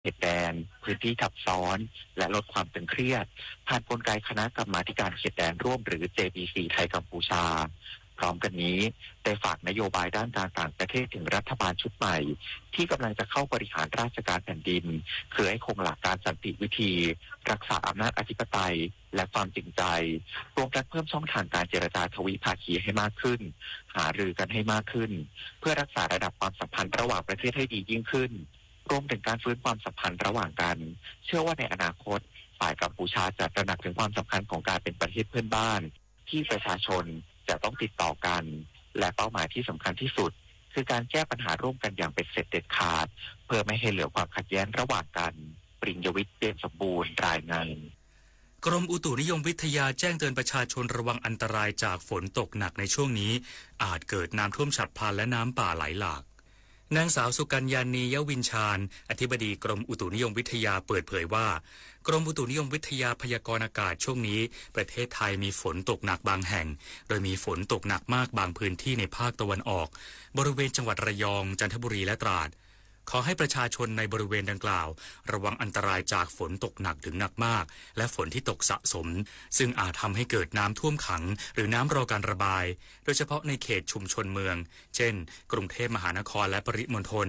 เขตแดนพื้นที่ทับซ้อนและลดความตึงเครียดผ่านกลไกคณะกรรมาธิการเขตแดนร่วมหรือ JBC ไทยกัมพูชาพร้อมกันนี้ได้ฝากนโยบายด้านการต่างประเทศถึงรัฐบาลชุดใหม่ที่กำลังจะเข้าบริหารราชการแผ่นดินคือให้คงหลักการสันติวิธีรักษาอำนาจอธิปไตยและความจริงใจรวมทั้งเพิ่มช่องทางการเจรจาทวิภาคีให้มากขึ้นหารือกันให้มากขึ้นเพื่อรักษาระดับความสัมพันธ์ระหว่างประเทศให้ดียิ่งขึ้นรวมถึงการฟื้นความสัมพันธ์ระหว่างกันเชื่อว่าในอนาคตฝ่ายกัมพูชาจะตระหนักถึงความสำคัญของการเป็นประเทศเพื่อนบ้านที่ประชาชนจะต้องติดต่อกันและเป้าหมายที่สำคัญที่สุดคือการแก้ปัญหาร่วมกันอย่างเป็นเสร็จเด็ดขาดเพื่อไม่ให้เหลือความขัดแย้งระหว่างกันปริญญวิทย์เปี่ยมสมบูรณ์รายงานกรมอุตุนิยมวิทยาแจ้งเตือนประชาชนระวังอันตรายจากฝนตกหนักในช่วงนี้อาจเกิดน้ำท่วมฉับพลันและน้ำป่าไหลหลากนางสาวสุกัญญานียวินชาญอธิบดีกรมอุตุนิยมวิทยาเปิดเผยว่ากรมอุตุนิยมวิทยาพยากรณ์อากาศช่วงนี้ประเทศไทยมีฝนตกหนักบางแห่งโดยมีฝนตกหนักมากบางพื้นที่ในภาคตะวันออกบริเวณจังหวัดระยองจันทบุรีและตราดขอให้ประชาชนในบริเวณดังกล่าวระวังอันตรายจากฝนตกหนักถึงหนักมากและฝนที่ตกสะสมซึ่งอาจทำให้เกิดน้ำท่วมขังหรือน้ำรอการระบายโดยเฉพาะในเขตชุมชนเมืองเช่นกรุงเทพมหานครและปริมณฑล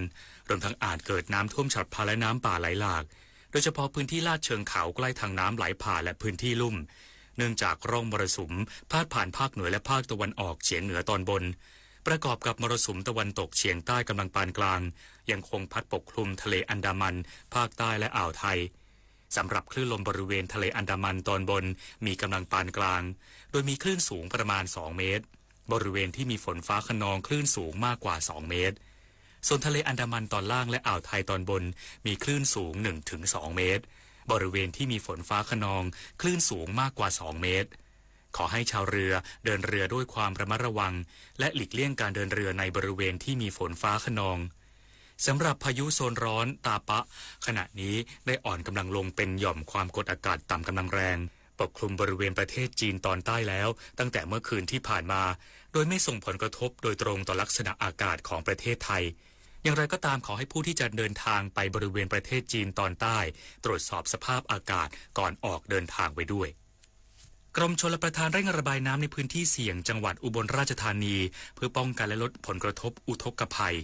รวมทั้งอาจเกิดน้ำท่วมฉับพลันและน้ำป่าไหลหลากโดยเฉพาะพื้นที่ลาดเชิงเขาใกล้ทางน้ำไหลผ่านและพื้นที่ลุ่มเนื่องจากร่องมรสุมพาดผ่านภาคเหนือและภาคตะวันออกเฉียงเหนือตอนบนประกอบกับมรสุมตะวันตกเฉียงใต้กำลังปานกลางยังคงพัดปกคลุมทะเลอันดามันภาคใต้และอ่าวไทยสำหรับคลื่นลมบริเวณทะเลอันดามันตอนบนมีกำลังปานกลางโดยมีคลื่นสูงประมาณ2 เมตรบริเวณที่มีฝนฟ้าคะนองคลื่นสูงมากกว่า2 เมตรส่วนทะเลอันดามันตอนล่างและอ่าวไทยตอนบนมีคลื่นสูง 1-2 เมตรบริเวณที่มีฝนฟ้าคะนองคลื่นสูงมากกว่า2 เมตรขอให้ชาวเรือเดินเรือด้วยความระมัดระวังและหลีกเลี่ยงการเดินเรือในบริเวณที่มีฝนฟ้าคะนองสำหรับพายุโซนร้อนตาปะขณะนี้ได้อ่อนกำลังลงเป็นหย่อมความกดอากาศต่ำกำลังแรงปกคลุมบริเวณประเทศจีนตอนใต้แล้วตั้งแต่เมื่อคืนที่ผ่านมาโดยไม่ส่งผลกระทบโดยตรงต่อลักษณะอากาศของประเทศไทยอย่างไรก็ตามขอให้ผู้ที่จะเดินทางไปบริเวณประเทศจีนตอนใต้ตรวจสอบสภาพอากาศก่อนออกเดินทางไว้ด้วยกรมชลประทานเร่งระบายน้ำในพื้นที่เสี่ยงจังหวัดอุบลราชธานีเพื่อป้องกันและลดผลกระทบอุทกภัย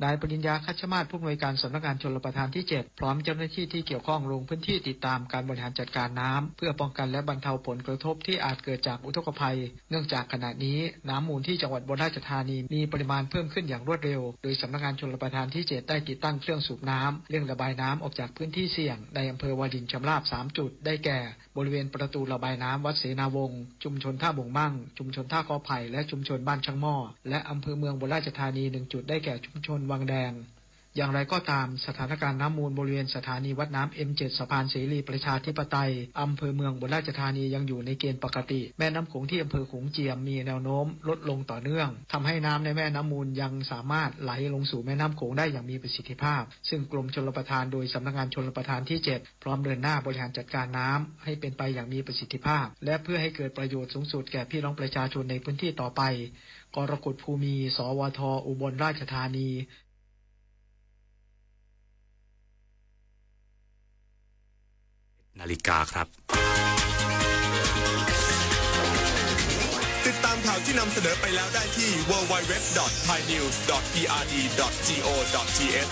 นายปริญญา คัชมาศผู้อำนวยการสำนักงานชลประทานที่ 7พร้อมเจ้าหน้าที่ที่เกี่ยวข้องลงพื้นที่ติดตามการบริหารจัดการน้ำเพื่อป้องกันและบรรเทาผลกระทบที่อาจเกิดจากอุทกภัยเนื่องจากขณะนี้น้ำมูลที่จังหวัดอุบลราชธานีมีปริมาณเพิ่มขึ้นอย่างรวดเร็วโดยสำนักงานชลประทานที่ 7ได้ติดตั้งเครื่องสูบน้ำเร่งระบายน้ำออกจากพื้นที่เสี่ยงในอำเภอวารินชำราบ3 จุดได้แก่บริเวณประตูระบายน้ำวัดเสนาวงศ์ชุมชนท่าบ่งมั่งชุมชนท่าคอไผ่และชุมชนบ้านช่างหม้อและอำเภอเมืองอุบลราชธานี1 จุดได้แก่ชุมชนวังแดงอย่างไรก็ตามสถานการณ์น้ำมูลบริเวณสถานีวัดน้ำ M7 สะพานเสรีประชาธิปไตยอำเภอเมืองอุบลราชธานียังอยู่ในเกณฑ์ปกติแม่น้ำโขงที่อำเภอโขงเจียมมีแนวโน้มลดลงต่อเนื่องทำให้น้ำในแม่น้ำมูลยังสามารถไหลลงสู่แม่น้ำโขงได้อย่างมีประสิทธิภาพซึ่งกรมชลประทานโดยสำนักงานชลประทานที่ 7พร้อมเดินหน้าบริหารจัดการน้ำให้เป็นไปอย่างมีประสิทธิภาพและเพื่อให้เกิดประโยชน์สูงสุดแก่พี่น้องประชาชนในพื้นที่ต่อไปกรกฎภูมิสวทอุบลราชธานีนาฬิกาครับติดตามข่าวที่นำเสนอไปแล้วได้ที่ www.thainews.prd.go.th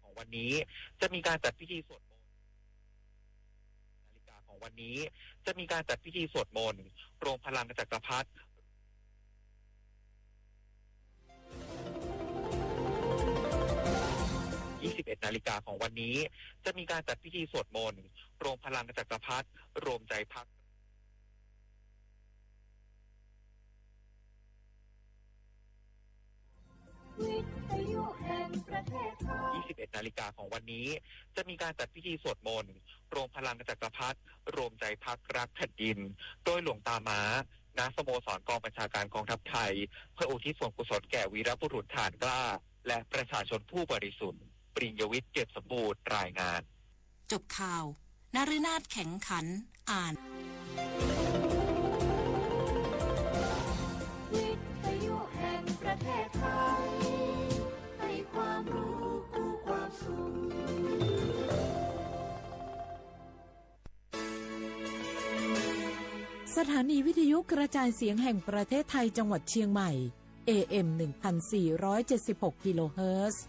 ของวันนี้จะมีการจัดพิธีสวดมนต์นาฬิกาของวันนี้จะมีการจัดพิธีสวดมนต์รวมพลังจักรพรรดิ21 นาฬิกาของวันนี้จะมีการจัดพิธีสวดมนต์รวมพลังจักรพรรดิรวมใจพรรค21 นาฬิกาของวันนี้จะมีการจัดพิธีสวดมนต์รวมพลังจักรพรรดิรวมใจพรรครักแผ่นดินโดยหลวงตาม้าณสโมสรกองบัญชาการกองทัพไทยเพื่ออุทิศส่วนกุศลแก่วีรบุรุษฐานกล้าและประชาชนผู้บริสุทธิ์ปริญญวิทย์เก็บสมบูรณ์รายงานจบข่าวนฤนาถแข็งขันอ่านวิทยุแห่งประเทศไทย ถานีวิทยุกระจายเสียงแห่งประเทศไทยจังหวัดเชียงใหม่ AM 1476 กิโลเฮิรตซ์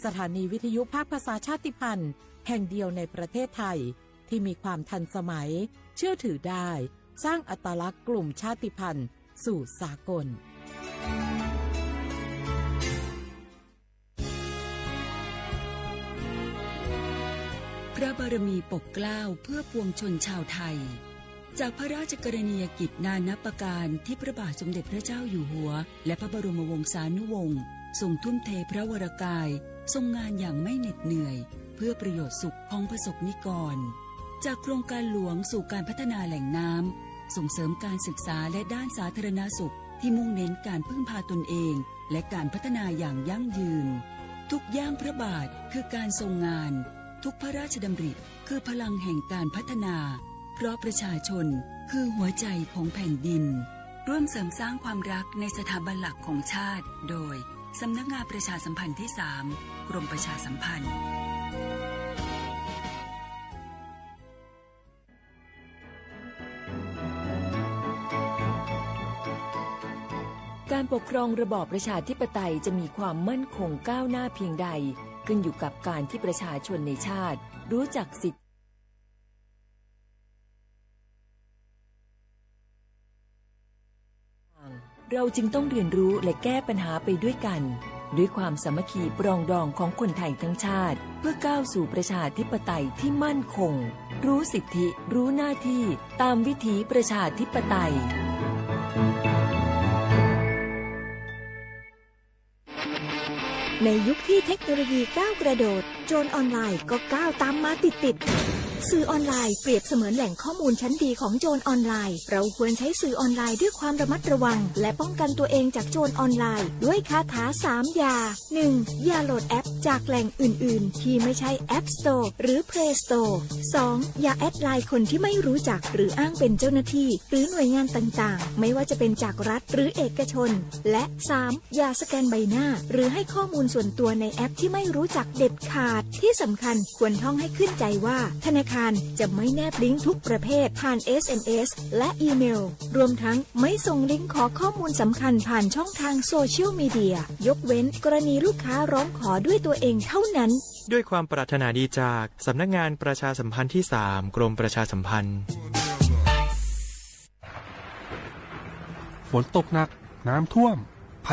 สถานีวิทยุภาคภาษาชาติพันธุ์แห่งเดียวในประเทศไทยที่มีความทันสมัยเชื่อถือได้สร้างอัตลักษณ์กลุ่มชาติพันธุ์สู่สากลพระบารมีปกเกล้าเพื่อปวงชนชาวไทยจากพระราชกรณียกิจนานับประการที่พระบาทสมเด็จพระเจ้าอยู่หัวและพระบรมวงศานุวงศ์ทรงทุ่มเทพระวรกายทรงงานอย่างไม่เหน็ดเหนื่อยเพื่อประโยชน์สุขของประสบนิกรจากโครงการหลวงสู่การพัฒนาแหล่งน้ำส่งเสริมการศึกษาและด้านสาธารณสุขที่มุ่งเน้นการพึ่งพาตนเองและการพัฒนาอย่างยั่งยืนทุกย่างพระบาทคือการทรงงานทุกพระราชดำริคือพลังแห่งการพัฒนาเพราะประชาชนคือหัวใจของแผ่นดินร่วมเสริมสร้างความรักในสถาบันหลักของชาติโดยสำนักงานประชาสัมพันธ์ที่ 3 กรมประชาสัมพันธ์การปกครองระบอบประชาธิปไตยจะมีความมั่นคงก้าวหน้าเพียงใดขึ้นอยู่กับการที่ประชาชนในชาติรู้จักสิทธิเราจึงต้องเรียนรู้และแก้ปัญหาไปด้วยกันด้วยความสามัคคีปรองดองของคนไทยทั้งชาติเพื่อก้าวสู่ประชาธิปไตยที่มั่นคงรู้สิทธิรู้หน้าที่ตามวิถีประชาธิปไตยในยุคที่เทคโนโลยีก้าวกระโดดโจรออนไลน์ก็ก้าวตามมาติดสื่อออนไลน์เปรียบเสมือนแหล่งข้อมูลชั้นดีของโจรออนไลน์เราควรใช้สื่อออนไลน์ด้วยความระมัดระวังและป้องกันตัวเองจากโจรออนไลน์ด้วยคาถา3อย่า 1. อย่าโหลดแอปจากแหล่งอื่นๆที่ไม่ใช่ App Store หรือ Play Store 2. อย่าแอดไลน์คนที่ไม่รู้จักหรืออ้างเป็นเจ้าหน้าที่หรือหน่วยงานต่างๆไม่ว่าจะเป็นจากรัฐหรือเอกชนและ 3. อย่าสแกนใบหน้าหรือให้ข้อมูลส่วนตัวในแอปที่ไม่รู้จักเด็ดขาดที่สำคัญควรท่องให้ขึ้นใจว่าธนาคารจะไม่แนบลิงก์ทุกประเภทผ่าน SMS และอีเมลรวมทั้งไม่ส่งลิงก์ขอข้อมูลสำคัญผ่านช่องทางโซเชียลมีเดียยกเว้นกรณีลูกค้าร้องขอด้วยตัวเองเท่านั้นด้วยความปรารถนาดีจากสำนักงานประชาสัมพันธ์ที่ 3 กรมประชาสัมพันธ์ฝนตกหนักน้ำท่วม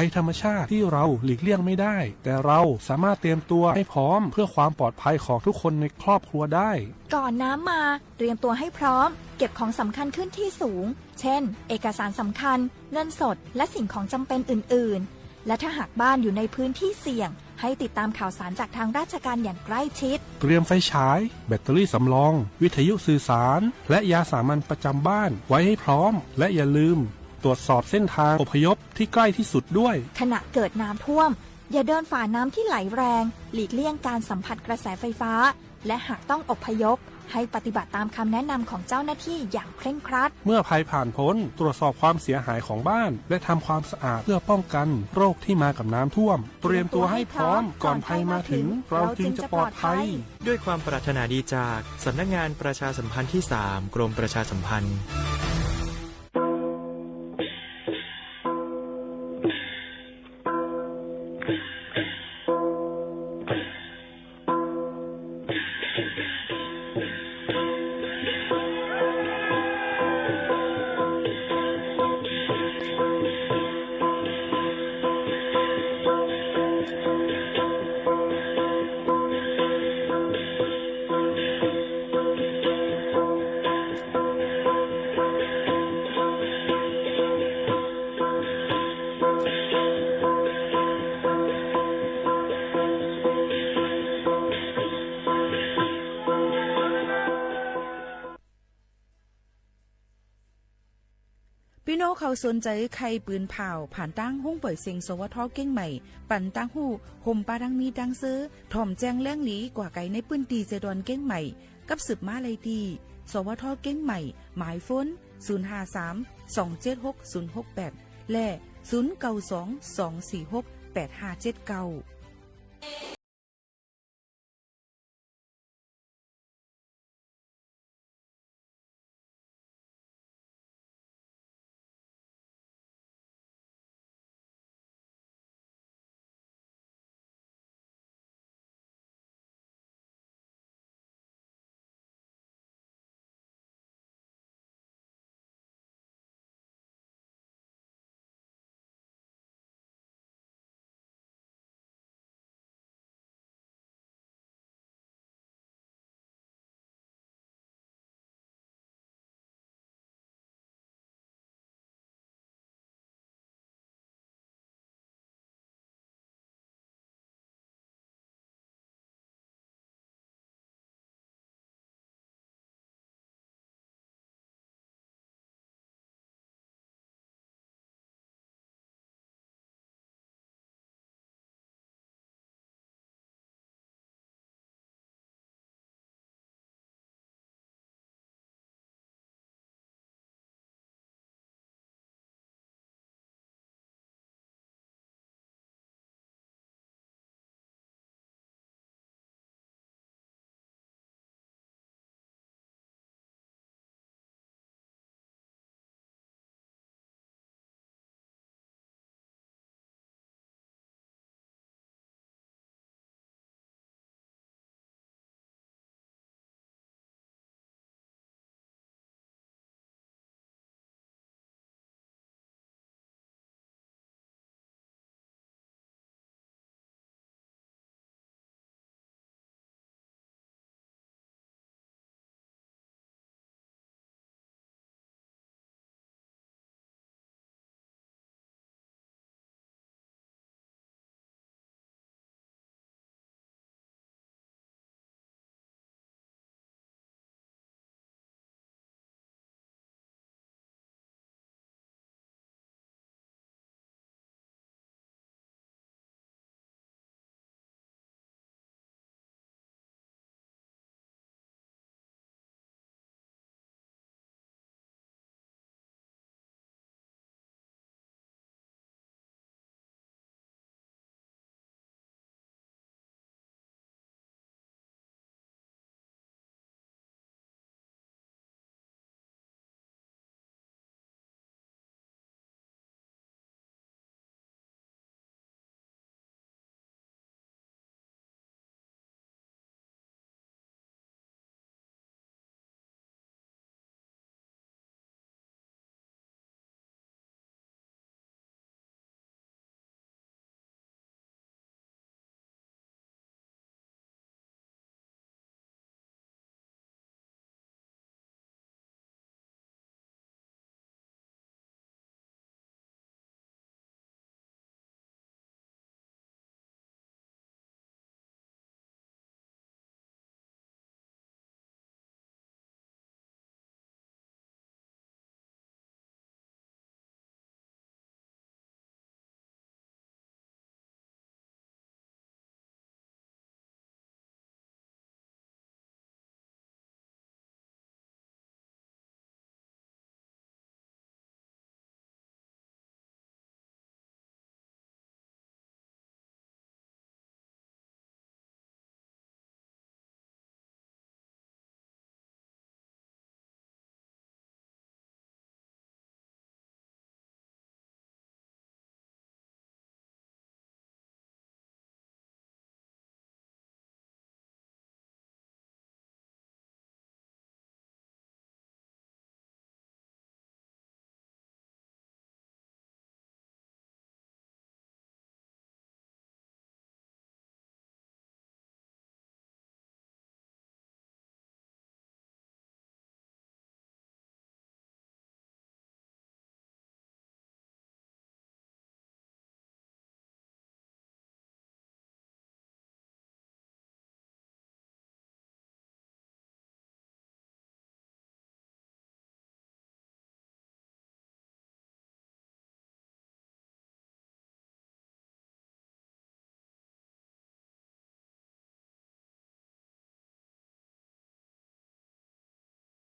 ภัยธรรมชาติที่เราหลีกเลี่ยงไม่ได้แต่เราสามารถเตรียมตัวให้พร้อมเพื่อความปลอดภัยของทุกคนในครอบครัวได้ก่อนน้ำมาเตรียมตัวให้พร้อมเก็บของสำคัญขึ้นที่สูงเช่นเอกสารสำคัญเงินสดและสิ่งของจำเป็นอื่นๆและถ้าหากบ้านอยู่ในพื้นที่เสี่ยงให้ติดตามข่าวสารจากทางราชการอย่างใกล้ชิดเตรียมไฟฉายแบตเตอรี่สำรองวิทยุสื่อสารและยาสามัญประจำบ้านไว้ให้พร้อมและอย่าลืมตรวจสอบเส้นทางอพยพที่ใกล้ที่สุดด้วยขณะเกิดน้ำท่วมอย่าเดินฝ่าน้ำที่ไหลแรงหลีกเลี่ยงการสัมผัสกระแสไฟฟ้าและหากต้องอพยพให้ปฏิบัติตามคำแนะนำของเจ้าหน้าที่อย่างเคร่งครัดเมื่อภัยผ่านพ้นตรวจสอบความเสียหายของบ้านและทำความสะอาดเพื่อป้องกันโรคที่มากับน้ำท่วมเตรียมตัวให้พร้อมก่อนภัยมาถึงเราจึงจะปลอดภัยด้วยความปรารถนาดีจากสำนักงานประชาสัมพันธ์ที่ 3 กรมประชาสัมพันธ์พี่น้องเขาสนใจใครปืนเผาผ่านตั้งห้องปล่อยเสียงสวทเก้งใหม่ปั่นตั้งหูห่มปาดังมีดังซื้อถ่อมแจ้งแล้งหลีกว่าไก่ในปื้นตีเจดอนเก้งใหม่กับสืบมาเลยดีสวทเก้งใหม่หมายฟ้น053-276-068และ0922468579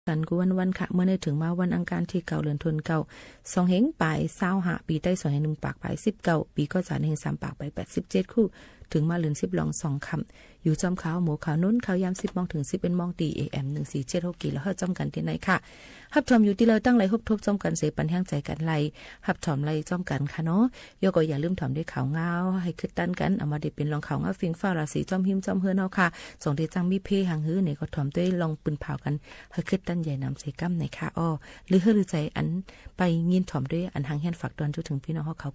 กันกูวันค่ะเมื่อในถึงมาวันอังคารที่เก่าเดือนธันวาคม2เฮงปลาย25ปีใต้2เฮง1ปากปลาย19ปีก็จะเฮง3ปากปลาย87คู่ถึงมาเลือน10ลอง2คำอยู่จอมขาวหมูขาวนุ่นขาวยาม10 โมงถึง 11 โมงดี AM 1476กิโลเฮิรตซ์จอมกันที่ไหนค่ะฮับถอมอยู่ที่เราตั้งไหลฮบทบจอมกันเสปันแห้งใจกันไหลฮับถอมไหลจอมกันค่ะเนาะโยก็อย่าลืมถอมด้วยข่าวเงาให้คึดตั้นกันเอามาได้เป็นรองข่าวเงาฟิงฟ้าราศีจอมหิมจอมเฮือนเฮาค่ะส่งได้จังมีเพหังหื้อเนี่ยก็ถอมด้วยลองปืนเผากันให้คึดตั้นใหญ่นำใส่กั้มในค่ะอ้อหรือเฮือใจอันไปยินถอมด้วยอันหางแห่นฝากดวนจนถึงพี่น้องเฮาเขา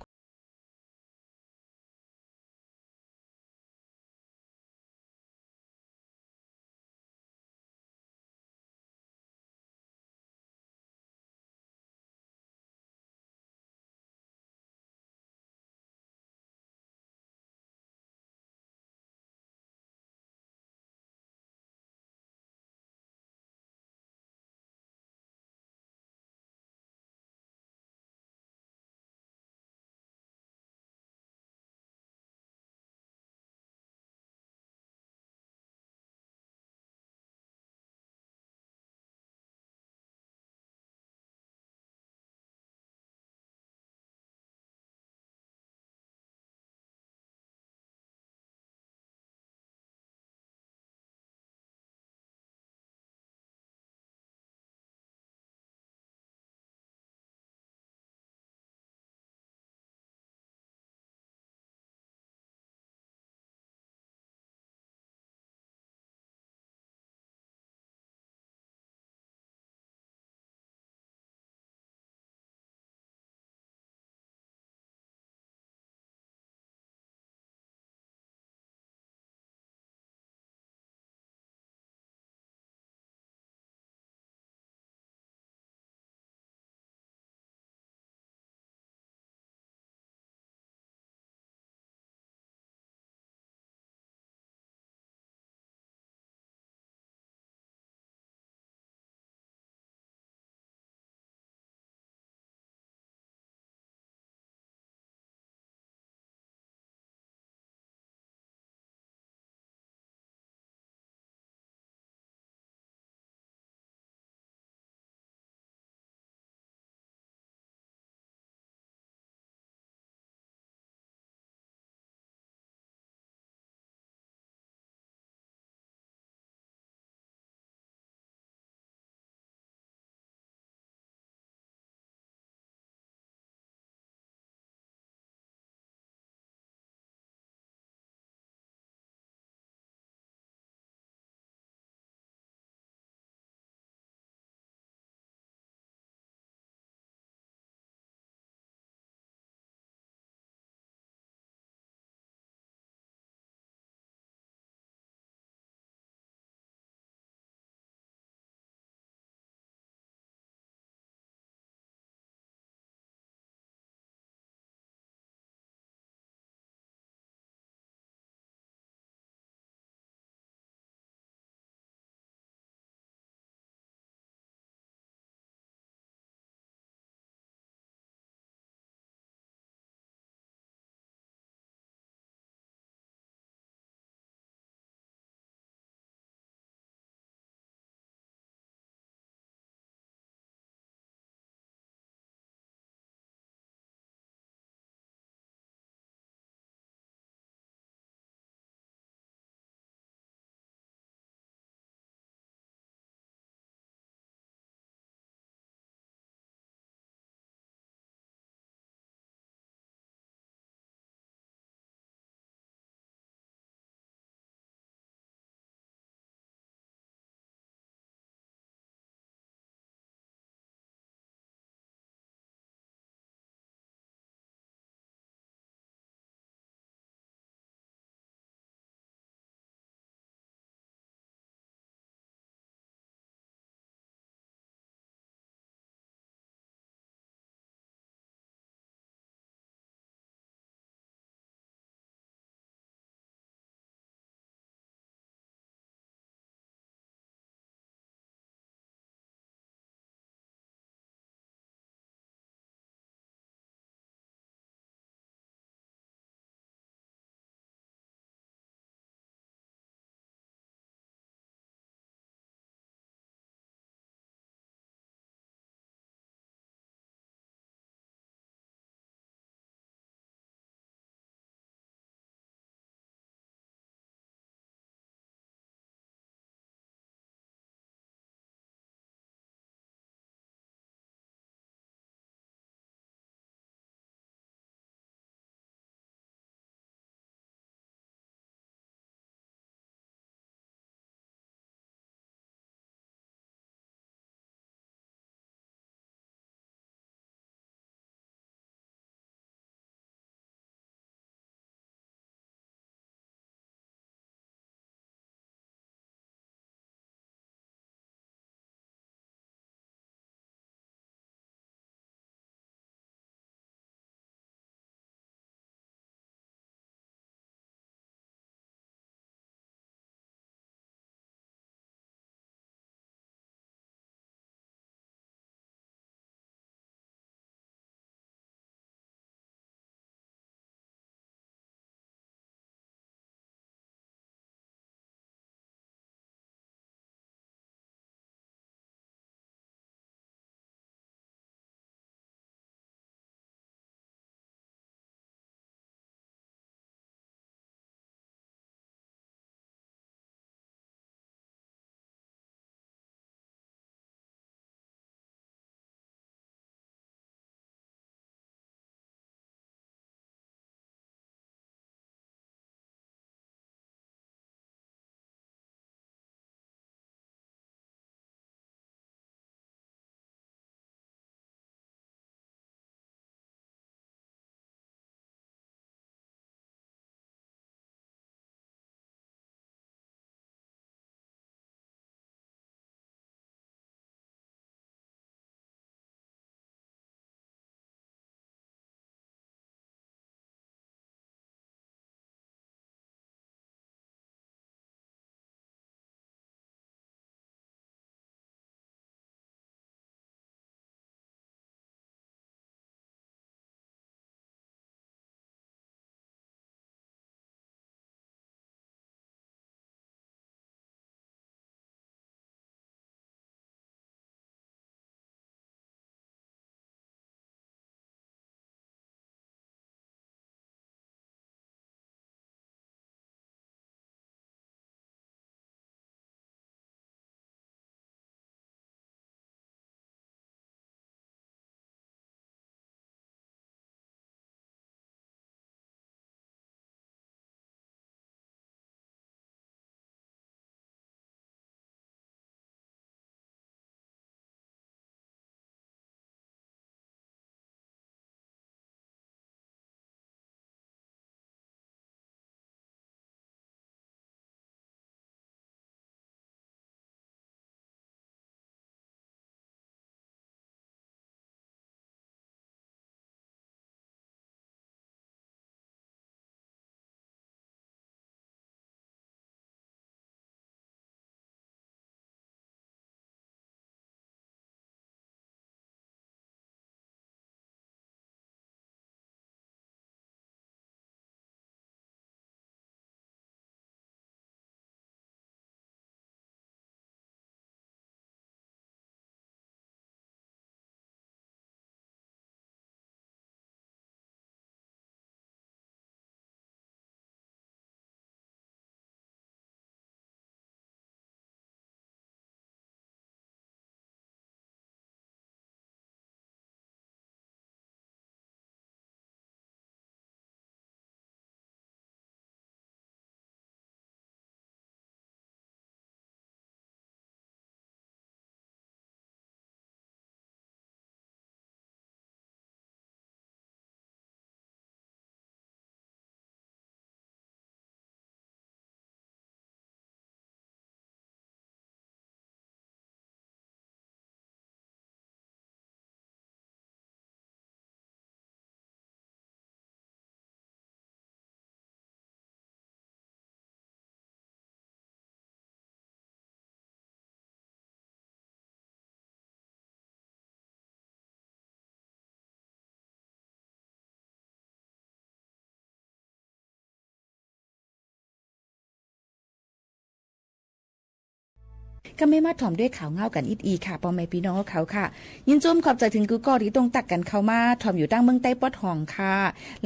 ก็ไม่มาถ่อมด้วยข่าวเงากันอีค่ะปอแม่พี่น้องเขาค่ะยินจมขอบใจถึงกูก็ที่ตรงตักกันเข้ามาถ่อมอยู่ตั้งเมืองใต้ปอดห้องค่ะ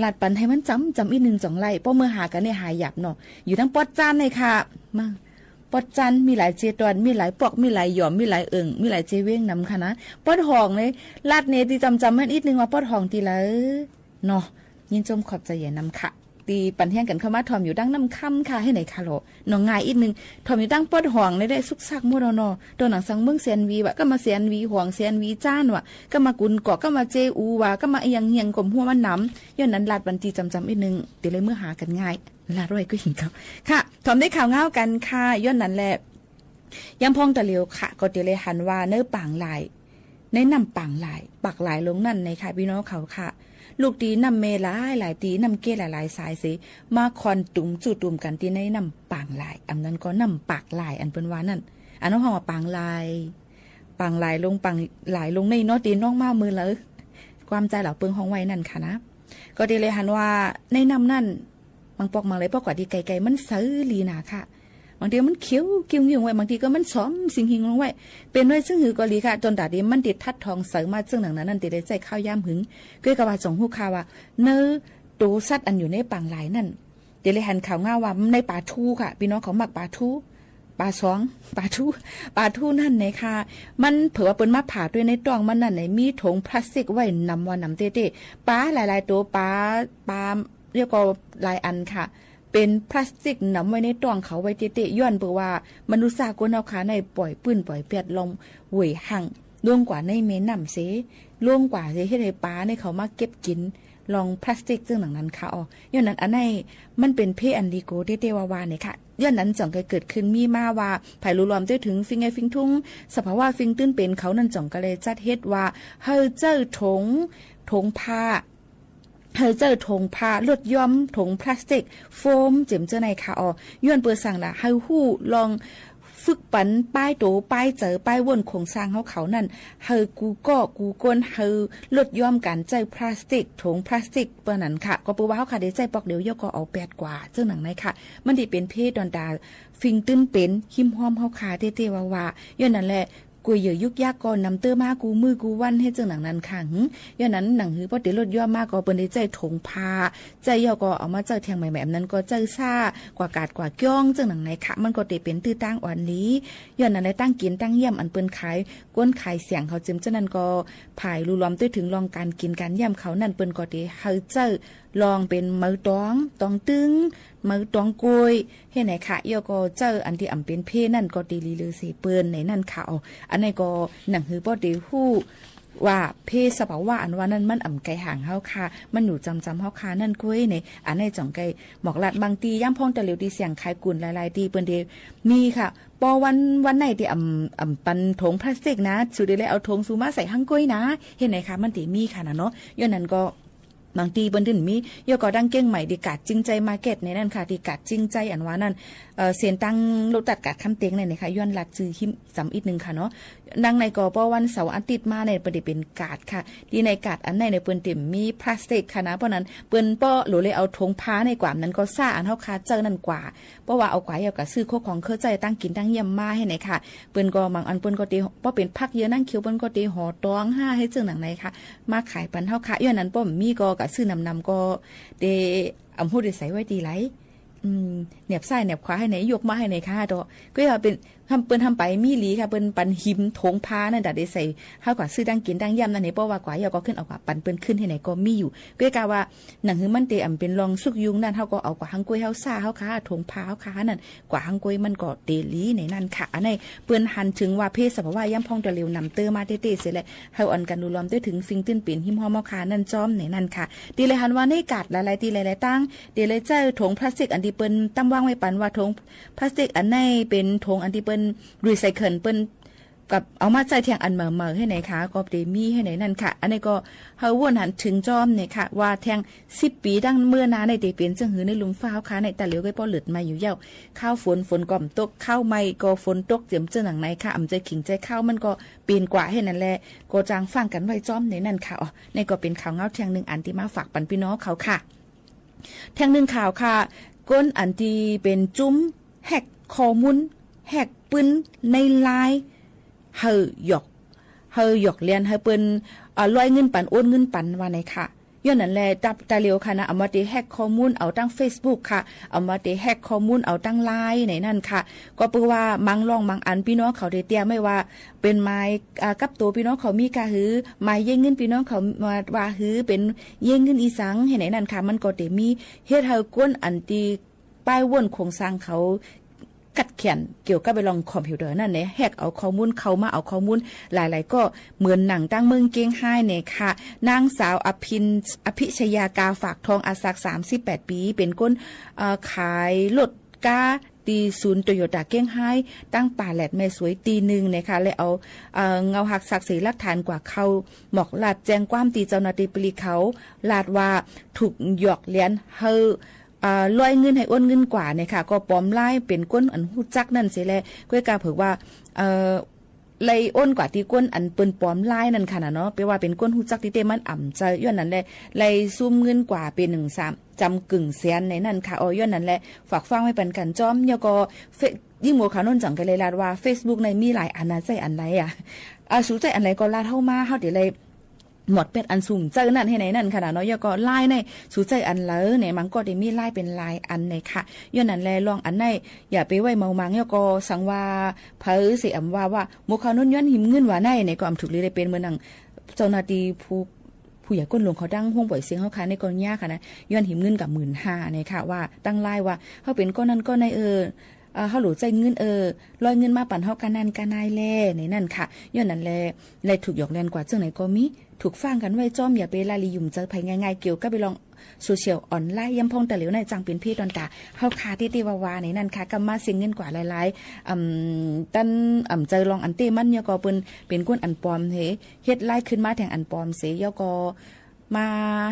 ลาดปันให้มันจำอีก1 2ไร่ป้อเมื่อหากันเนี่ยหายหยับเนาะอยู่ทั้งปอดจานเลยค่ะมาปอดจันมีหลายเจตอนมีหลายปอกมีหลายหย่อมมีหลายมีหลายเจเว้งนำค่ะนะปอดห้องเลยลาดเนตีจำมันอีกนึงว่าปอดห้องตีละเนาะยินจมขอบใจอย่านำค่ะตีปันแห้งกันเข้ามาถ่อมอยู่ดังน้ำค่ำค่ะให้ไหนค่ะโหลน้องง่ายอีกนึงถ่อมอยู่ดังปอดห่วงได้สุกซักมั่วเนาะตัวหนังสังเมืองเซียนวีวะก็มาเซียนวีห่วงเซียนวีจ้านวะก็มากุนเกาะก็มาเจอูวะก็มาเอียงเฮียงกลมหัวมันน้ำย้อนนั้นลาดบันตีจำอีกนึงเดี๋ยวเลยเมื่อหากันง่ายลาดร้อยก็เห็นครับค่ะถ่อมได้ข่าวเงากันค่ะย้อนนั้นแหละยังพองตะเลียวค่ะก็เดี๋ยวเลยหันว่าเนื้อป่างลายในนำป่างลายปักลายลงนั่นในค่ะพี่น้องเขาค่ะลูกตีนำเมลายหลายตีนำเกลหลายสายสิมาคอนตุ่มจู่ตุ่มกันที่ในนำปางลายอันนั้นก็นำปากลายอันเป็นว่านั่นอันนั้นห้องว่าปางลายลงปางลายลงในนอตีน้องมามือเลยความใจเหล่าเปิงห้องไว้นั่นค่ะนะก็ดีเลยหันว่าในนำนั่นบางปอกมาเลยปอกกว่าดีไกลๆมันซื้อลีนาค่ะบางทีมันเขียวกิ้งๆไว้บางทีก็มันซ้อมสิ่งหิงลงไว้เป็นไว้ซึ่งหือก็ลีค่ะจนดาดีมันติดทัดทองเสริมมาซึ่งหนังนั้นติดได้ใจข้าวยามหึงก็กะว่าจงฮู้ข่าวว่าเนื้อตูสัตว์อันอยู่ในปางหลายนั่นเดี๋ยวเลยหันข่าวง่าว่าในป่าทูค่ะพี่น้องเขามักป่าทูป่าสองป่าทูนั่นไหนค่ะมันเผื่อว่าเปิ้นมาผ่าด้วยในตองมันนั่นไหนมีถุงพลาสติกไว้นำว่านำเต้ๆปลาหลายๆตัวปลาเรียกว่าหลายอันค่ะเป็นพลาสติกนำไว้ในตองเขาไว้เตะย้อนเปื่อว่ามนุษย์สากลเอาขาในปล่อยปื้นปล่อยเปียดลงหวยหั่งล่วงกว่าในเมน้ำเสล่วงกว่าเสเฮ็ดให้ปลาในเขามาเก็บกินลองพลาสติกซึ่งหนังนั้นค่ะอ๋อย้อนนั้นอันไหนมันเป็นเพอันดีโกเตวาวาเนี่ยค่ะย้อนนั้นจ่องเกิดขึ้นมีมาว่าไผ่รู้รวมได้ถึงฟิงไงฟิงทุ่งสภาวะฟิงตื้นเป็นเขานั่นจ่องก็เลยจัดเฮ็ดว่าเฮาเจ้าถงผ้าเฮาเจอถงผ้าลดย่อมถงพลาสติกโฟมเจ็มเจอในค่ะอ๋อย้อนเปิดสั่งละเฮาฮู้ลองฝึกปันป้ายโตป้ายเจอป้ายวนโครงสร้างเขานั่นเฮากูก้นเฮาลดย่อมการใจพลาสติกถงพลาสติกเปิ้นนั้นค่ะก็เปิ้ว่าเฮาค่ะได้ใจปอกเดียวยก็เอา8กว่าเจ้าหนังในค่ะมันสิเป็นเพศดอนดาฟิงตื้นเป็นหิมหอมเฮาค่ะเต้ๆว่าย้อนนั่นแหละกูเหยื่อยุกยากก่อนนำเตอมากูมือกูวันให้เจ้าหนังนั้นค่ะย้อนนั้นหนังหือพอเดี๋ยวลดย่อมากก็เปิ้นได้ใจถงพาใจย่อก็เอามาเจ้าแทงใหม่แบบนั้นก็เจ้าซ่ากว่ากาดกว่าก้องเจ้าหนังไหนค่ะมันก็ได้เป็นตื้อตั้งอ่อนนี้ย้อนนั้นได้ตั้งกินตั้งเยี่ยมอันเปิ้นขายก้นขายเสียงเขาจิมเจ้านั้นก็ผายรู้ล้อมด้วยถึงลองการกินการเยี่ยมเขานั่นเปิ้นก็ได้เฮาเจ้าลองเป็นมือตองตึงมือตองกล้วยเฮ็ดไหนค่ะย่อก็เจออันที่อำเป็นเพนั่นก็ดีลีลือสิเปิ้นในนั่นค่ะอันนี้ก็หนังหือบ่ได้ฮู้ว่าเพสภาวะอันว่านั้นมันอ่ำไกลห่างเฮาค่ะมันอยู่จำเฮาค่ะนั่นกุ้ยในอันนี้จ่องไกหมอกลัดบางตีย่ำพองตะเหลียวตีเสียงขายกุ่นหลายๆตีเปิ้นเดมีค่ะปอวันไหนที่อ่ำปันถงพลาสติกนะสุดได้เลยเอาถงซูมาใส่หั่งกุ้ยนะเฮ็ดไหนค่ะมันติมีค่ะนะเนาะย้อนนั้นก็บางทีบนดินมียก็ดังเก้งใหม่ดีกัดจริงใจมาร์เก็ตในนั่นค่ะดีกัดจริงใจอันว่านั่นเสียนตั้งรถตัดกัดคำเต็งในนะคะย้อนลัดจือหิมสำอีกนึงค่ะเนาะดังในกอวันเสาร์อาทิตย์มาในประเดี๋ยวเป็นกาดค่ะที่ในกาดอันในเปิ้นติ่มมีพลาสติกค่ะนะเพราะนั้นเปิ้นป้อหรือเลยเอาถงผ้าในกว่านั้นก็ซ่าอันเฮาคาเจอนั่นกว่าเพราะว่าเอากว่าเอากับซื้อโคของเครือใจตั้งกินตั้งเยี่ยมมาให้ไหนค่ะเปิ้นก็บางอันเปิ้นก็ตีป้อเป็นพักเยอะนั่งเขียวเปิ้นก็ตีห่อตอง5ให้จึงหนังไหนค่ะมาขายปันเฮาค่ะย้อนนั้นป้อมีก็กับซื้อนำก็เดอำพูดได้ใส่ไว้ดีไหลเหน็บซ้ายเหน็บขวาให้ไหนยกมาให้ไหนค่ะดอกก็อย่าเป็นทำเปิ้นทำไปมีหลีค่ะเปิ้นปันหิมถงพานั่นได้ใส่เฮากว่าซื้อดังกินดังย่ำนั่นนี่เพราะว่ากว่าอย่าก็ขึ้นเอากว่าปันเปิ้นขึ้นให้ไหนก็มีอยู่ก็กะว่าหนังหือมันเตอำเป็นรองสุกยุงนั่นเฮาก็เอากว่าหังกล้วยเฮาซ่าเฮาค่ะถงพาเฮาค่ะนั่นกว่าหังกล้วยมันก็เตลีในนั่นค่ะอันนี้เปิ้นหันถึงว่าเพศสภาวะย่ำพองตะเร็วนำเตอมาเต้ๆเสร็จแล้วเฮาอ่อนกันดูล้อมด้วยถึงฟิงตื้นเป็นหิมหอมเฮาค่ะนั่นจ้อมในนั่นค่ะตีเลยหันว่าในกาดหลายๆตีหลายๆตั้งเดี๋ยวเลยเจ้าถงพลาสติกอันที่เปิ้นตั้งวางไว้ปันว่าถงพลาสติกอันไหนเป็นถงอันที่เปิ้นรีไซเคิลเปิ้นกับเอามาใจเทียงอันเหม่อให้ไหนคะก็เดมีให้ไหนนั่นค่ะอันนี้ก็เฮาวนหันถึงจอมเนี่ยค่ะว่าแทง10ปีดังเมื่อนาในเตเปลี่ยนจังหือในลุมฟ้าค่ะในตะเหลียวก็ป้อหลุดมาอยู่เย้าข้าวฝนก่อมตกข้าวไม่ก็ฝนตกเจิมเจ้าหนังไหนค่ะอำใจขิงใจข้าวมันก็เปลี่ยนกว่าให้นั่นแหละก็จางฟังกันไว้จอมในนั่นค่ะอ๋อในก็เป็นข่าวเงาเทียงนึงอันที่มาฝากปันพี่น้องเขาค่ะแทงนึงข่าวค่ะก้นอันที่เป็นจุ้มแฮกข้อมูล แฮกปืนในไลน์เฮาหยอกเรียนเฮาเปิ้นลอยเงินปันโอนเงินปันว่าไหนค่ะย้อนนั้นแลตับตาเลียวค่ะนะเอามาแฮกข้อมูลเอาตั้ง Facebook ค่ะเอามาแฮกข้อมูลเอาตั้ง LINE ไหนนั่นค่ะก็เปื้อว่ามังลองมังอันพี่น้องเขาได้เตรียมไม่ว่าเป็นไม้กับตัวพี่น้องเขามีกะหือไม้เย่งเงินพี่น้องเขามาว่าหือเป็นเย่งเงินอีสังเห็นไหนนั่นค่ะมันก็ได้มีเฮ็ดให้ก้นอันตีป้ายวนโครงสร้างเขากัดเขียนเกี่ยวกับไปลองคอมพิวเตอร์นั่นเนี่ยแฮกเอาข้อมูลเขามาเอาข้อมูลหลายๆก็เหมือนหนังตั้งเมืองเกียงไฮ้เนี่ยค่ะนางสาวอภิชยากาฝากทองอาศัก38ปีเป็นก้นขายรถก้าตีศูนย์โตโยต้าเกียงไฮ้ตั้งป่าแหลดแม่สวยตีหนึ่งนะคะเลยเอาเงาหักศักดิ์ศรีหลักฐานกว่าเขาหมอกลาดแจ้งความตีเจ้าหน้าที่ปลีเขาลาดว่าถูกหยอกเลี้ยนเฮอลอยเงินให้อ้นเงินกว่าเนี่ยค่ะก็ปลอมไล่เป็นก้นอันฮู้จักนั่นสิแลก้อยกาเผยว่าไล่อ้นกว่าที่ก้นอันเปิ้นปลอมไล่นั่นค่ะเนาะแปลว่าเป็นก้นฮู้จักที่เตมันอ่ำใจย้อนนั้นแหละไล่ซุ่มเงินกว่าเป็น13จำกึ่งแสนในนั่นค่ะย้อนนั้นแหละฝากฟังไว้เป็นกันจ้อมยก็ยิ่งหมู่ขาวนนจังกันเลยลาดว่า Facebook ในมีหลายอันน่ะใจอันไหนสูใจอันไหนก็ลาดเฮามาเฮาเดี๋ยวเลยหมดเป็นอันสูงเจอนั่นให้ไหนนั่นขนาดเนาะยก็ไล่ในสูใจอันเลอเนี่ยมันก็ได้มีไล่เป็นลายอันเนี่ยค่ะย้อนนั้นแลลองอันไหนอย่าไปไว้เมามังยก็สังว่าเผอสิอำว่าหมู่เขานุ่นย้อนหิมเงินว่าในก็อำถูกเลยได้เป็นเหมือนนังเจ้าหน้าที่ผู้ใหญ่ก้นหลวงเขาดังห้องบ่อยเสียงเฮาค่ะในกอนยาค่ะนะย้อนหิมเงินกับ 15,000เนี่ยค่ะว่าตั้งไล่ว่าเฮาเป็นก้อนนั้นก้อนในเฮาหลูใจเงินลอยเงินมาปั่นเฮากันนั่นกันนายแลในนั่นค่ะย้อนนั้นแลถูกหยอกแลนกว่าจังไหนก็มีถูกฟังกันไว้จ้อมอย่าไปลาลียุ่มเจอภัยง่ายๆเกี่ยวกับไปลองโซเชียลออนไลน์ยำพองแต่เหลียวในจังเป็นพี่ตอนตาเฮาคาที่วาวาในนั่นค่ะกำมาเสียงเงินกว่าหลายๆตันเจอลองอันเต้มันยก็เป็นก้นอันปลอมเฮ็ดไล่ขึ้นมาแทงอันปลอมเสยก็มา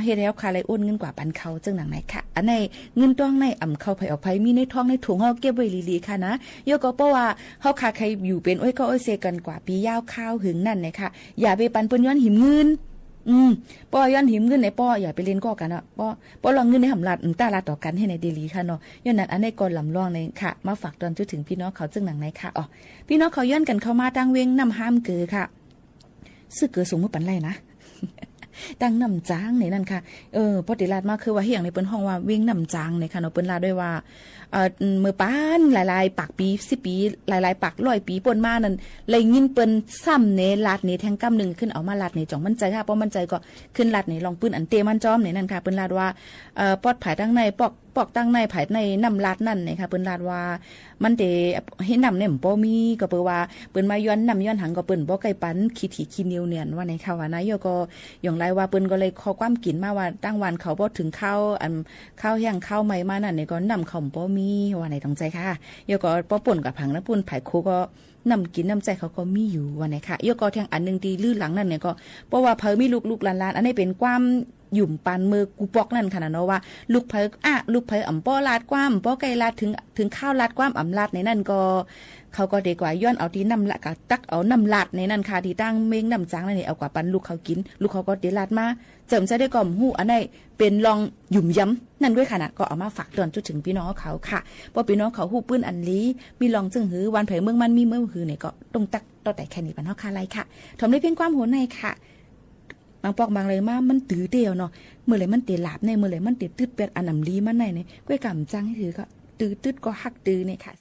เฮ็ดแล้วค่ะเลยโอนเงินกว่าปันเขาจังหนังไหนค่ะอันในเงินต้องในเข้าไผออกไผมีในท้องในถุงเฮาเก็บไว้ลีๆค่ะนะยก็เพราะว่าเฮาค่ะใครอยู่เป็นก็เซกันกว่าปียาวข้าวหึงนั่นน่ะค่ะอย่าไปปันเปิ้นย้อนหิมเงินป้อย้อนหิมเงินในป้ออย่าไปเล่นก็กันเนาะป้อลองเงินในหำลัดตาลาต่อกันให้ในเดลีค่ะเนาะย้อนนั้นอันในก่อนลำลองในค่ะมาฝากตอนจนถึงพี่น้องเขาจังหนังไหนค่ะพี่น้องเขาย้อนกันเข้ามาตั้งเวงนำห้ามเกือค่ะซึ่งเกือสูงเมื่อปันไรนะตั้งน้ำจางในนั่นค่ะพอติลาดมาคือว่าเฮียงในเปิ้นห้องว่าวิ่งน้ำจางในค่ะเนาะเปิ้นลาด้วยว่ามือป้านหลายๆปากปี10ปีหลายๆปาก100ปีป่นมานั่นเลยยินเปิ้นซ้ำเนลาดนี่แทงกำนึงขึ้นเอามาลาดนี่จ่องมั่นใจค่ะเพราะมั่นใจก็ขึ้นลาดนี่ลองปืนอันเตมันจ้อมในนั่นค่ะเปิ้นลาดว่าปอดผายตั้งในปอกตั้งในผายในน้ำลาดนั่นนี่ค่ะเปิ้นลาดว่ามันเตเฮ็ดน้ำเนี่ยบ่มีก็เปิ้นว่าเปิ้นมาย้อนน้ำย้อนหังก็เปิ้นบ่ไกลปันขี้ถี่ขี้นิ้วเนี่ยว่าในค่ะว่านายก็อย่างไรว่าเปิ้นก็เลยขอความกินมาว่าตั้งวันเขาบ่ถึงข้าวแห้งข้าวใหม่มานั่นนี่ก็นำเขาบ่มีว่าในต้องใจค่ะยก็ป้อป่นกับผังน้ำปุ่นไผ่โคก็นำกินน้ำใจเขาก็มีอยู่ว่าไหนค่ะยก็แทงอันนึงดีลื่นหลังนั่นเนี่ยก็เพราะว่าเผอมีลูกหลานอันนี้เป็นความหยุ่มปานมือกูปอกนั่นค่ะเนาะว่าลูกเผอลูกเผออ่ำป้อลาดความป้อไก่ลาดถึงข้าวลาดความอ่ำลาดในนั่นก็เขาก็ดีกว่าย้อนเอาที่น้ำละกะตักเอาน้ำลาดในนั่นค่ะที่ตั้งเม้งน้ำจางนั่นนี่เอากว่าปันลูกเขากินลูกเขาก็เดลาดมาเจิมใจได้ก่อมหู้อันนี้เป็นลองหยุ่มย้ำนั่นด้วยค่ะนะก็เอามาฝากเตือนจุดถึงพี่น้องเขาค่ะเพราะพี่น้องเขาหู้ปื้นอันลีมีลองจึงหือวันเผยเมืองมันมีเมื่อหือเนี่ยก็ตรงตักต่อแต่แค่นี้ปันเฮาคาไรค่ะทำได้เพียงความโหในค่ะบางปอกบางเลยมามันตื้อเดียวเนาะเมื่อไรมันเตะหลาบในเมื่อไรมันเตะตืดเป็ดอันนำลีมันในเนี่ยก้อยกำจังให้ถือก็ตื้อก็หักตื้อเนี่ยค่ะ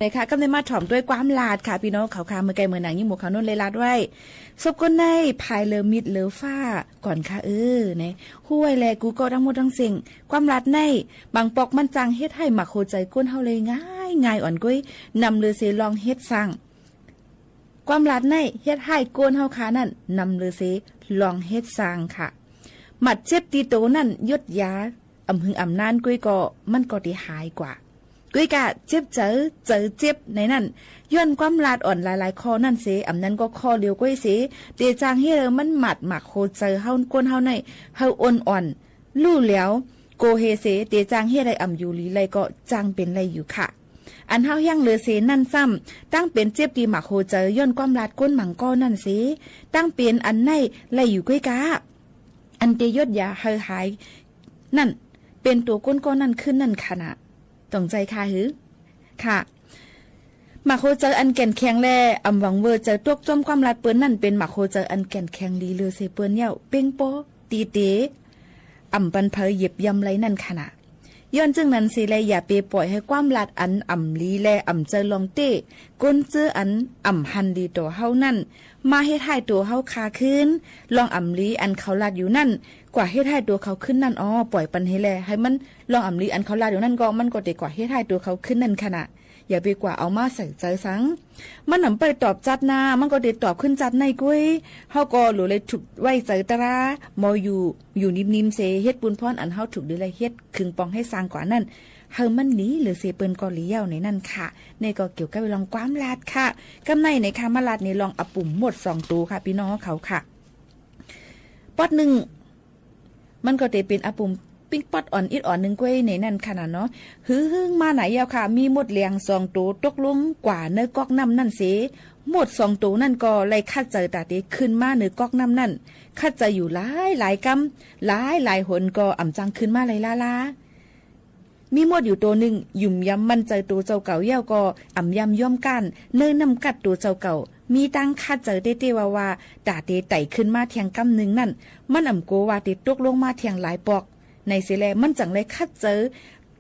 นะคะก็ได้มาถ่อมด้วยความลาดค่ะพี่น้องเขาคาเมื่อไกลเมื่อหนังยิ่งหมูเขานุ่นเลยลาดไว้ซบก้นในภายเลอมิดเลอฟ้าก่อนค่ะนะห้วยแลกูก็ทั้งหมดทั้งสิ่งความลาดในบางปอกมันจังเฮ็ดให้หมักโคใจก้นเฮาเลยง่ายอ่อนก้อยนำเลือเสลองเฮ็ดสั่งความลาดในเฮ็ดให้ก้นเฮาขานั่นนำเลือเสลองเฮ็ดสั่งค่ะหมัดเจ็บตีโตนั่นยดยาอำหึงอำนานก้อยก็มันก็ได้หายกว่ากุ้ยกะเจ็บเจอเจ็บในนั่นย้อนความลาดอ่อนหลายๆคอนั่นเสอำนั้นก็คอเลียวกุ้ยเสเตจางเฮเรมันหมัดหมักโคเจอเฮาก้นเฮาในเฮาอ่อนลู่แล้วโกเฮเสเตจางเฮไรอำอยู่ลีไรก็จางเป็นไรอยู่ค่ะอันเฮายังเหลือเสนั่นซ้ำตั้งเป็นเจ็บดีหมักโคเจอย้อนความลาดก้นหมังก้อนั่นเสตั้งเป็นอันในไรอยู่กุ้ยกะอันเตยดยาเฮาหายนั่นเป็นตัวก้นก้อนนั่นขึ้นนั่นขนาดต้องใจค่ะหือค่ะหมักโคเจออันแก่นแข็งแลอำหวังเวอร์เจอตกจมความรัดเปิ้นนั่นเป็นหมักโคเจออันแก่นแข็งลีเลือเสเปิ้นเหี่ยวเป้งโปตีเตอำปันเพยเหยียบยำไรนั่นขนาดย้อนจึงนั้นสิแลอย่าไปปล่อยให้ความรัดอันอำลีแลอำเจอลองเต้ก้นเจออันอำหันดีตัวเฮานั่นมาเฮ็ดให้ตัวเฮาคาขึ้นลองอำลีอันเขาลาดอยู่นั่นกว่าเฮ็ดให้ตัวเขาขึ้นนั่นปล่อยปันให้แลให้มันลองอำลีอันเขาลาดอยู่นั่นก็มันก็ได้กว่าเฮ็ดให้ตัวเขาขึ้นนั่นขนาดอย่าไปกว่าเอามาใส่ใจสังมันนำไปตอบจัดหน้ามันก็ได้ตอบขึ้นจัดในกุ้ยเฮาก็หลูเลยถูกไว้ใจตรามออยู่นิ่มๆเสเฮ็ดบุญพรอันเฮาถูกดีเลยเฮ็ดคึงปองให้สร้างกว่านั่นเฮามันหนีหรือเสเปิ้นก็เลี้ยวในนั่นค่ะในก็เกี่ยวกับลองความลาดค่ะกำในค่ะมาลาดนี่ลองเอาปุ่มหมด2ตัวค่ะพี่น้องเขาค่ะปอด1มันก็ได้เป็นอาปุ่มปิ้งปอดอ่อนอิดอ่อน1กวยในนั่นขนาดเนาะหึงมาไหนยาวค่ะมีหมดเลียง2ตัวตกลงกว่าเนื้อกอกน้ำนั่นเสหมด2ตัวนั่นก็ไล่คัดเจอตาเตขึ้นมาเนื้อกอกน้ำนั่นคัดเจออยู่หลายกำหลายหนก็อ่ำจังขึ้นมาลามีหมดอยู่ตัวหนึ่งยุ่มย้ำมันใจตัวเจ้าเก่าเย้าก็อ่ำย้ำย่อมกันเนื้อนำกัดตัวเจ้าเก่ามีตั้งคัดเจอเต้ว่าตาเตไต่ขึ้นมาเทียงกำหนึ่งนั่นมันอ่ำโกว่าเตตกลงมาเทียงหลายปอกในเสแลมันจังเลยคัดเจอ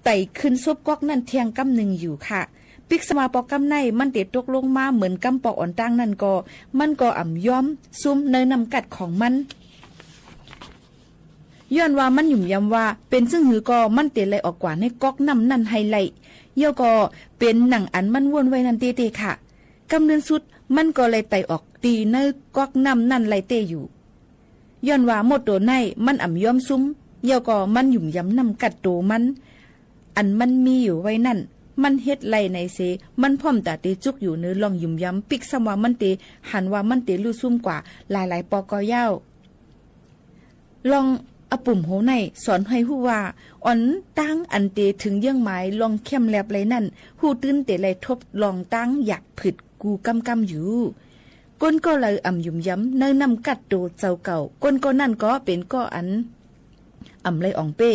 ไต่ขึ้นซบกอกนั่นเทียงกำหนึ่งอยู่ค่ะปิกสมาปอกกำในมันเตตกลงมาเหมือนกำปอกอ่อนตั้งนั่นก็มันก็อ่ำย้อมซุ่มเนื้อนำกัดของมันย้อนว่ามันหยุ่มยำว่าเป็นซึ่งหือก็มันเตะไหลออกกว่าในก๊อกน้ำนั่นไฮไลท์เยี่ยวก็เป็นหนังอันมันวนไว้นั่นเตค่ะกำเนินสุดมันก็เลยไตออกตีในก๊อกน้ำนั่นไลเตอยู่ย้อนว่าหมดตัวในมันอ่ำย้อมซุ้มเยี่ยวก็มันหยุ่มยำนำกัดตัวมันอันมันมีอยู่ไว้นั่นมันเฮ็ดไลในเสมันพร้อมตาเตจุกอยู่เนื้อลองหยุ่มยำปิกสมว่ามันเตหันว่ามันเตลู่ซุ่มกว่าหลายปอกอยาวลองอปุ่มโหในสอนให้ฮู้ว่าอ่อนตั้งอันเตถึงเยื่องหมายลองเข้มแลบเลยนั่นฮู้ตื้นเตเลยทบลองตั้งอยากผึดกูกำอยู่ก้นก็เลยอ่ำยุ่มย้ำเนื้อนำกัดโตเจ้าเก่าก้นก็นั่นก็เป็นก็อันอ่ำเลยอ่องเป้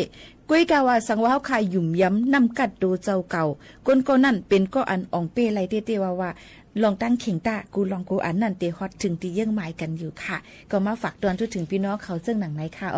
กุ้ยกาว่าสังว่าเฮาคายหยุ่มย้ำนำกัดโตเจ้าเก่าก้นก็นั่นเป็นก็อันอ่องเป้ไรเต้ว่าลองตั้งเข่งตากูลองกูอันนั่นเตฮอตถึงตีเยื่องหมายกันอยู่ค่ะก็มาฝากตอนทุกถึงพี่น้องเขาเจ้งหนังไหนค่ะ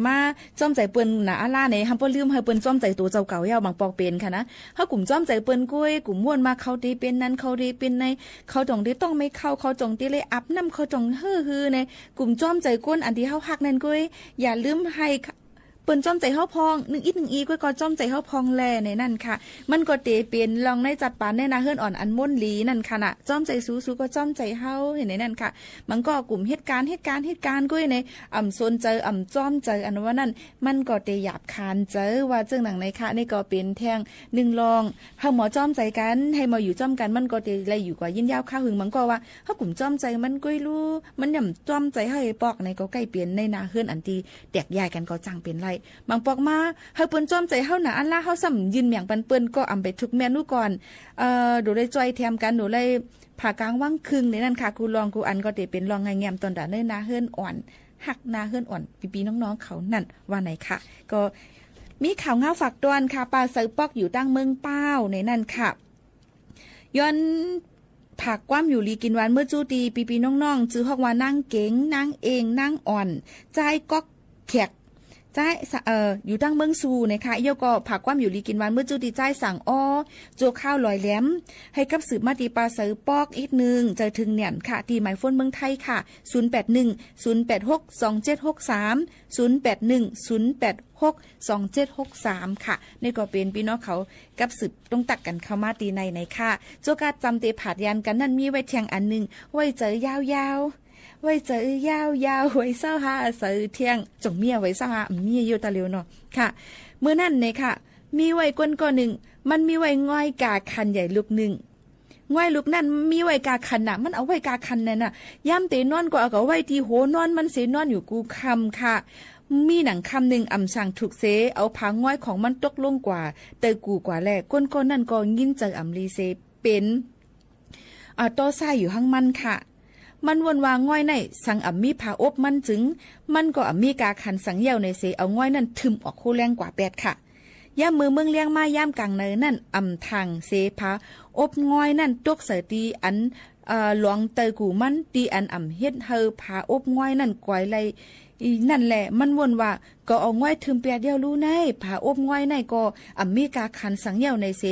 มาจ้อมใจเปิ้นหนาล่าในฮัมเปิ้นลืมให้เปิ้นจ้อมใจตัวเจ้าเก่าเยาบางปอกเป็นค่ะนะเฮากลุ่มจ้อมใจเปิ้นกุ้ยกลุ่มม่วนมาเขาดีเป็นนั้นเขาดีเป็นในเขาจงได้ต้องไม่เข้าเขาจงได้เลยอับน้ำเขาจงฮือในกลุ่มจ้อมใจก้นอันที่เฮาฮักนั่นกุ้ยอย่าลืมให้เปิ้นจ้อมใจเฮาพอง1อีก1อีกุ้ยก็จ้อมใจเฮาพองแลในนั่นค่ะมันก็เตเป็นลองในจัดปานในนาเฮือนอ่อนอันม่วนหลีนั่นค่ะน่ะจ้อมใจสู้ๆก็จ้อมใจเฮาเห็นในนั่นค่ะมันก็กลุ่มเหตุการณ์กุ้ยในสนใจจ้อมใจอันว่านั่นมันก็เตหยาบคานเจอว่าจึงหนังในค่ะนี่ก็เป็นแทง1ลองเฮาหมอจ้อมใจกันให้มาอยู่จ้อมกันมันก็เตไลอยู่กว่ายินยาวข้าหึงมันก็ว่าเฮากลุ่มจ้อมใจมันกุ้ยรู้มันย่ำจ้อมใจให้ปอกในก็ใกล้เปลี่ยนในนาเฮือนอันที่แตกย้ายกันก็จังเป็นไรบางปอกมาเฮาเปิ้นจ้อมใจเฮาหนาอันล่าเฮาซ้ำยืนเมียงปันเปิ้นก็ไปทุกแม่นูก่อนดูได้จ้อยแถมกันดูได้ผ่ากลางว่างครึ่งในนั้นค่ะกูลองกูอันก็ได้เป็นลองไงแงมตอนดาเนนาเฮือนอ่อนหักนาเฮือนอ่อนปีๆน้องๆเขานั่นว่าไหนค่ะก็มีข่าวเงาฝากตอนค่ะปลาเสือปอกอยู่ตั้งเมืองเป้าในนั่นค่ะย้อนผักความอยู่ลีกินหวานเมื่อจูตีปีๆน้องๆจื้อฮอกว่านั่งเก๋งนั่งเองนั่งอ่อนใจก๊อกแขกใจอยู่ตั้งเมืองซูนะคะเยาก็ผักความอยู่ลีกินหวานเมื่อจูตีใจสั่งโจข้าวลอยแหลมให้กับสืบมาตีปลาเสือปอกอีกนึงจะถึงเนี่ยค่ะตีหมายฝนเมืองไทยค่ะ0810862763 ค่ะนี่ก็เป็นพี่น้องเขากับสืบต้องตักกันเข้ามาตีในค่ะโจกาจำเตผาดยันกันนั่นมีไว้เทียงอันนึงไว้เจอยาวไว้เจอยาวไว้เศร้าหาเสือเทียงจงเมียไว้เศร้าหาเมียอยู่ตะเลียวเนาะค่ะเมื่อนั่นเนี่ยค่ะมีไว้ก้นก้อนหนึ่งมันมีไว้ง่อยกาคันใหญ่ลูกหนึ่งง่อยลูกนั่นมีไว้กาคันน่ะมันเอาไว้กาคันนั่นน่ะย่ำเตนอนก็เอาไว้ที่โหนอนมันเสนอนอยู่กูคำค่ะมีหนังคำหนึ่งสั่งถูกเสเอาผาง่อยของมันตกลงกว่าเตยกูกว่าแลก้นก้อนนั่นก็ยินเจอลีเซเป็นต่อซ่าอยู่ห้างมันค่ะมันวนวางง่อยในสังมีผาอบมันจึงมันก็มีกาคันสังเยี่ยวในเสเอาง่อยนั่นทึมออกคู่แรงกว่า8ค่ะย่ามมือเมืองเลี้ยงมาย่ามกลางเนินนั่นทางเสพาอบง่อยนั่นตกเสตีอันหลวงเตยกูมันตีอันเฮ็ดเฮอผาอบง่อยนั่นกวยไลนั่นแหละมันวนว่าก็เอาง่อยทึมเปียเดียวรู้ในผาอบง่อยในก็มีกาคันสังเยี่ยวในเส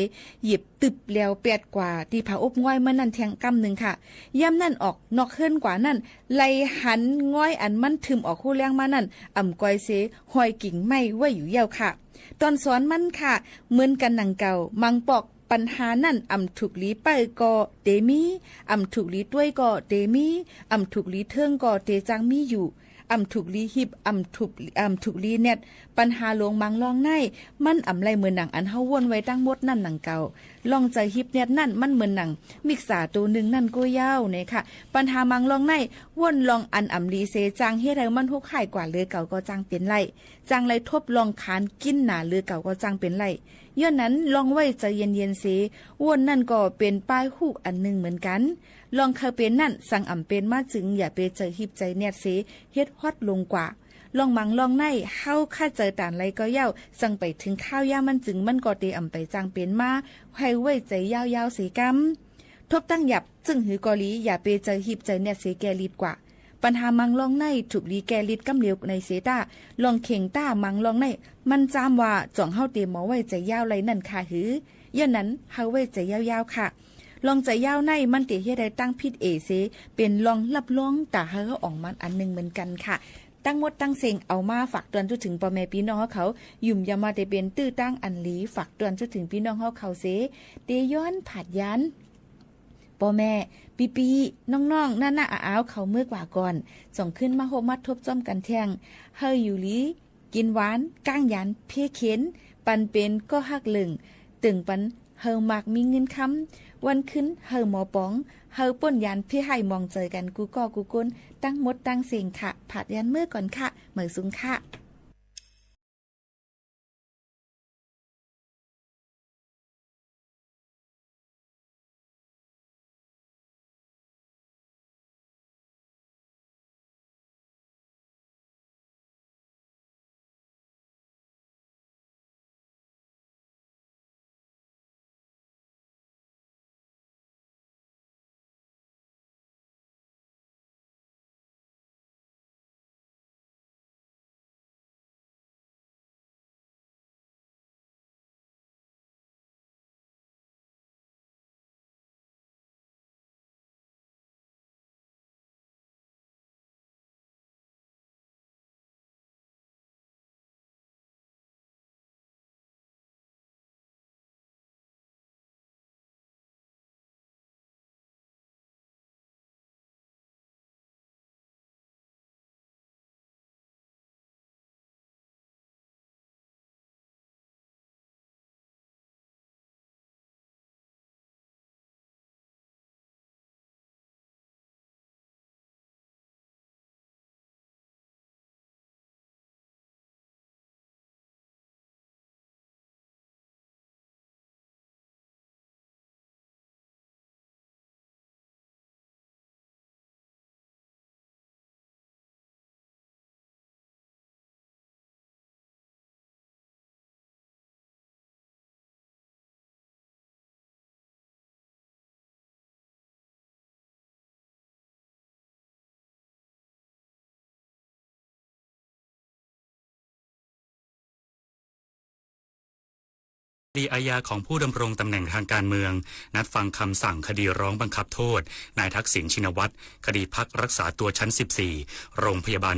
หยิบตึบแล้ว8กว่าที่ผาอบง่อยมันนั่นแทงกำนึงค่ะย่ำนั่นออกนอกเฮิรนกว่านั่นไลหันง่อยอันมันทึมออกคู่แรงมานั่นกวยเสห้อยกิ่งไม้ไว้อยู่ยาวค่ะตอนสอนมันค่ะเหมือนกันหนังเก่ามังปอกปัญหานั่นถูกลีไปก็เตมีถูกลีด้วยก็เตมีถูกลีเทิงก็เตจังมีอยู่ถูกลีหิบถูกลีเน็ตปัญหาลงมังลองในมันไรเหมือนหนังอันเฮาวนไว้ตั้งหมดนั่นหนังเก่าลองใจหิบเน็ตนั่นมันเหมือนหนังมิกษาตัวนึงนั่นก็ยาวเนี่ยค่ะปัญหามังลองในวนลองอันลีเซจังเฮ็ดให้มันหุกหายกว่าเลยเก่าก็จังเป็นไรจังไรทบลองคานกินหนาเลยเก่าก็จังเป็นไรย้อนนั้นลองไว้ใจเย็นๆเสวนนั่นก็เป็นป้ายฮูกอันนึงเหมือนกันลองเคยเป็นนั่นสั่งเป็นมาจึงอย่าไปเจอหิบใจเน็ตเสเฮ็ดฮอดลงกว่าลองมังลองในเฮาค่าเจอตานไรก็เย้าสั่งไปถึงข้าวย่ามันจึงมันก็เตไปจังเป็นมาให้ไว้ใจยาวๆเสกำทบตั้งหยับจึงหือกอลีอย่าไปเจอหิบใจเน็ตเสแกลีดกว่าปัญหามังลองในถูกลีแกลิดกำเหลวในเสตาลองเข่งต้ามังลองในมันจามว่าจ่องเฮาเตหมอไว้ใจยาวไรนั่นค่ะหือย่านั้นเฮาไว้ใจยาวๆค่ะลองใจยาวในมันเตเฮ็ดได้ตั้งพิษเสเป็นลองรับลองตาเฮาออกมันอันนึงเหมือนกันค่ะตั้งหมดตั้งเซ็งเอามาฝากเตือนถึงพ่อแม่พี่น้องเขายุ่มยามาได้เป็นตื้อตั้งอันหลีฝากเตือนถึงพี่น้องเขาเสเตย้อนผาดยันพ่อแม่ปีน้องๆนั่นน่ะอ้าวเขาเมื่อกว่าก่อนส่งขึ้นมาโฮมัดทบจ้อมกันแทงเฮยอยู่ลีกินหวานก้างยันเพ่เข็นปันเป็นก็ฮักลึงตึงปันเฮามักมีเงินคำวันขึ้นเฮาหมอป๋องเฮาป่นยันพี่ให้มองเจอกันกูก็กูก้นตั้งมดตั้งเสียงค่ะผาดยันเมื่อก่อนค่ะเหมือสูงค่ะ คดีอาญาของผู้ดำรงตำแหน่งทางการเมืองนัดฟังคำสั่งคดีร้องบังคับโทษนายทักษิณชินวัตรคดีพักรักษาตัวชั้น 14 โรงพยาบาล